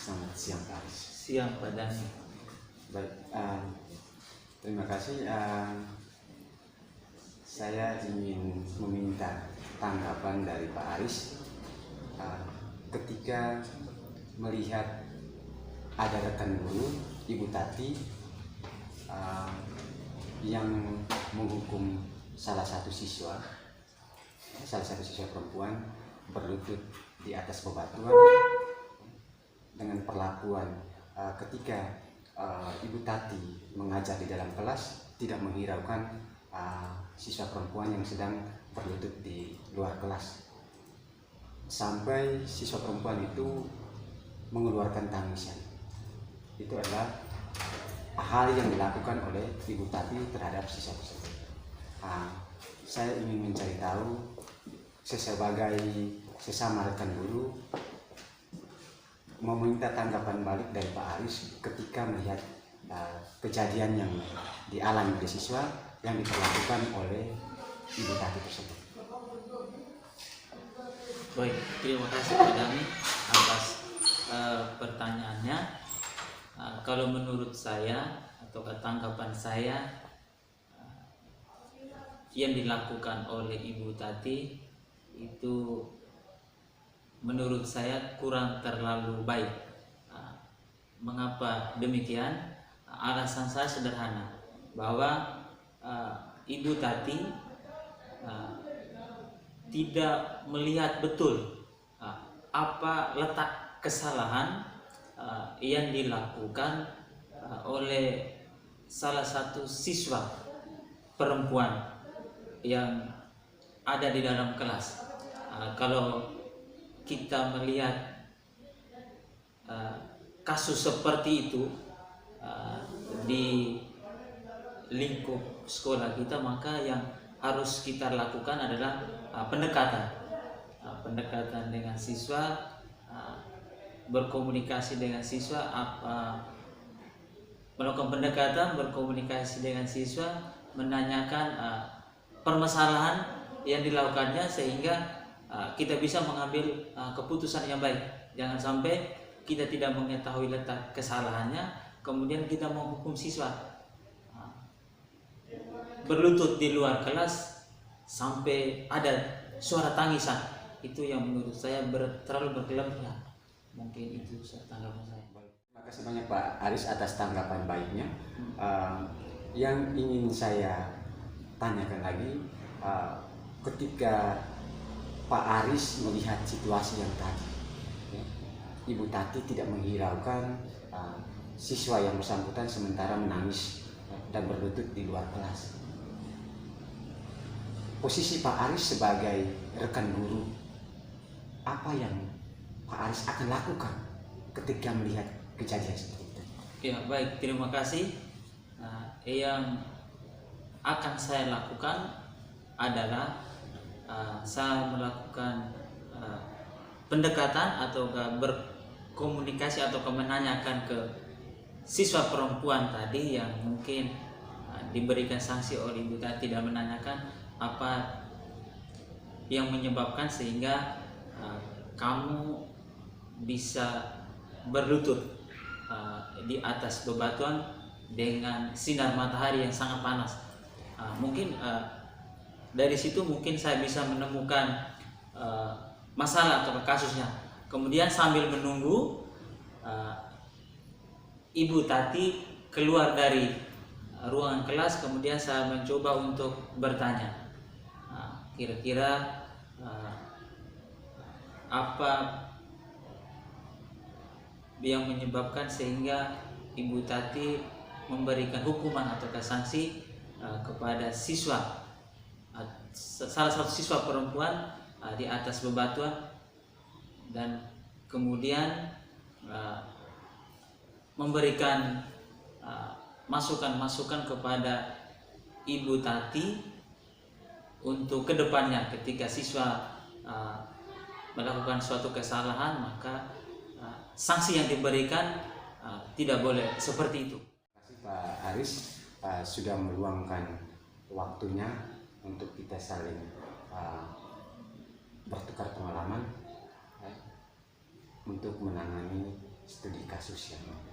Selamat siang Pak Aris. Siang Pak Dani. Baik, terima kasih. Saya ingin meminta tanggapan dari Pak Aris ketika melihat ada rekan guru Ibu Tati yang menghukum salah satu siswa perempuan berlutut di atas bebatuan dengan perlakuan ketika Ibu Tati mengajar di dalam kelas tidak menghiraukan siswa perempuan yang sedang berlutut di luar kelas, sampai siswa perempuan itu mengeluarkan tangisan. Itu adalah hal yang dilakukan oleh Ibu Tati terhadap siswa tersebut. Saya ingin mencari tahu sebagai sesama rekan guru, meminta tanggapan balik dari Pak Aris ketika melihat kejadian yang dialami oleh siswa yang diperlakukan oleh Ibu Tati tersebut. Baik, terima kasih Pak Dani atas pertanyaannya. Kalau menurut saya atau tanggapan saya, yang dilakukan oleh Ibu Tati itu menurut saya kurang terlalu baik. Mengapa demikian? Alasan saya sederhana, bahwa Ibu Tati tidak melihat betul apa letak kesalahan yang dilakukan oleh salah satu siswa perempuan yang ada di dalam kelas. Kalau kita melihat kasus seperti itu di lingkup sekolah kita, maka yang harus kita lakukan adalah pendekatan dengan siswa, berkomunikasi dengan siswa, melakukan pendekatan, berkomunikasi dengan siswa, menanyakan permasalahan yang dilakukannya sehingga kita bisa mengambil keputusan yang baik. Jangan sampai kita tidak mengetahui letak kesalahannya kemudian kita menghukum siswa berlutut di luar kelas sampai ada suara tangisan. Itu yang menurut saya terlalu berlebihan. Mungkin itu tanggapan saya. Terima kasih banyak Pak Aris atas tanggapan baiknya. Yang ingin saya tanyakan lagi, ketika Pak Aris melihat situasi yang tadi, Ibu Tati tidak menghiraukan siswa yang bersangkutan sementara menangis dan berlutut di luar kelas. Posisi Pak Aris sebagai rekan guru, apa yang Pak Aris akan lakukan ketika melihat kejadian seperti itu? Ya baik, terima kasih. Yang akan saya lakukan adalah saya melakukan pendekatan atau berkomunikasi atau menanyakan ke siswa perempuan tadi yang mungkin diberikan sanksi oleh Ibu Tati, tidak menanyakan apa yang menyebabkan sehingga kamu bisa berlutut di atas bebatuan dengan sinar matahari yang sangat panas. Mungkin dari situ mungkin saya bisa menemukan masalah atau kasusnya. Kemudian sambil menunggu Ibu Tati keluar dari ruangan kelas, kemudian saya mencoba untuk bertanya, kira-kira apa yang menyebabkan sehingga Ibu Tati memberikan hukuman atau sanksi kepada siswa, salah satu siswa perempuan di atas bebatuan, dan kemudian memberikan masukan-masukan kepada Ibu Tati untuk kedepannya ketika siswa melakukan suatu kesalahan, maka sanksi yang diberikan tidak boleh seperti itu. Terima kasih Pak Aris sudah meluangkan waktunya untuk kita saling bertukar pengalaman untuk menangani studi kasus yang